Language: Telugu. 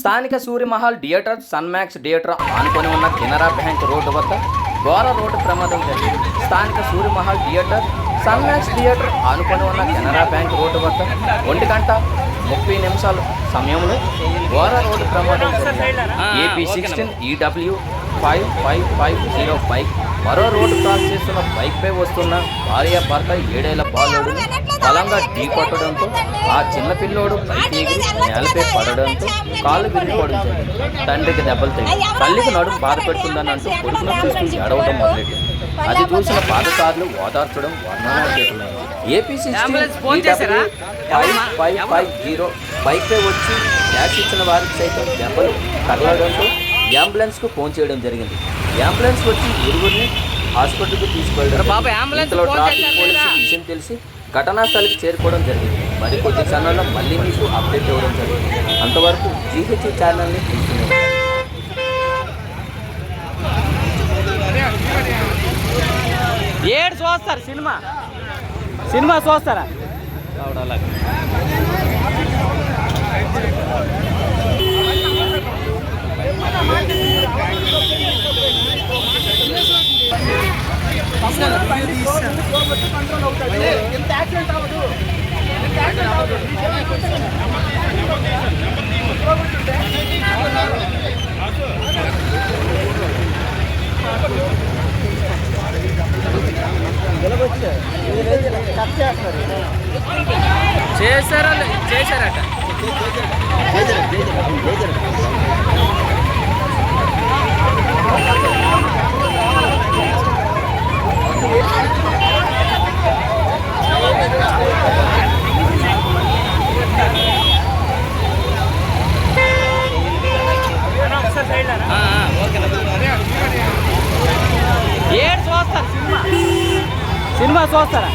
స్థానిక సూర్యమహల్ థియేటర్, సన్మాక్స్ థియేటర్ ఆనుకొని ఉన్న కెనరా బ్యాంక్ రోడ్డు వద్ద ఘోర రోడ్డు ప్రమాదం జరిగింది. స్థానిక సూర్యమహల్ థియేటర్, సన్మాక్స్ థియేటర్ ఆనుకొని ఉన్న కెనరా బ్యాంక్ రోడ్డు వద్ద 1:30 సమయంలో ఘోర రోడ్డు ప్రమాదం జరిగింది. AP16 EW 5550 బైక్ మరో రోడ్డు క్రాస్ చేస్తున్న బైక్పై వస్తున్న భార్య భర్త 7 ఏళ్ల బాలుడిని బలంగా ఢీకొట్టడంతో ఆ చిన్న పిల్లోడు పైకి ఎగిరి నేలపై పడడంతో కాళ్ళు విరిగిపోవడం జరిగింది. తండ్రికి దెబ్బలు తగిలి తల్లికి నడుము బాధపెడుతుందని అంటూ కొడుకును చూస్తూ ఏడవడం మొదలెట్టింది. అది చూసిన పాదచారులు ఓదార్చడం వర్ణన చేస్తున్నారు. AP16 EW 5550 బైక్పై వచ్చి గ్యాస్ ఇచ్చిన వారికి సైతం దెబ్బలు తగలడంతో అంబులెన్స్కు ఫోన్ చేయడం జరిగింది. అంబులెన్స్ వచ్చి ఇరువురిని హాస్పిటల్కు తీసుకెళ్లారు. ఇంతలో ట్రాఫిక్ పోలీసులు విషయం తెలిసి ఘటనా స్థలికి చేరుకోవడం జరిగింది. మరికొద్ది క్షణాల్లో మళ్ళీ మీకు అప్డేట్ ఇవ్వడం జరిగింది. అంతవరకు GH ఛానల్ని చూస్తున్నారు. ఏడు చూస్తారు సినిమా చూస్తారా? చేశారట. ఏడు చూస్తారు సినిమా చూస్తారా?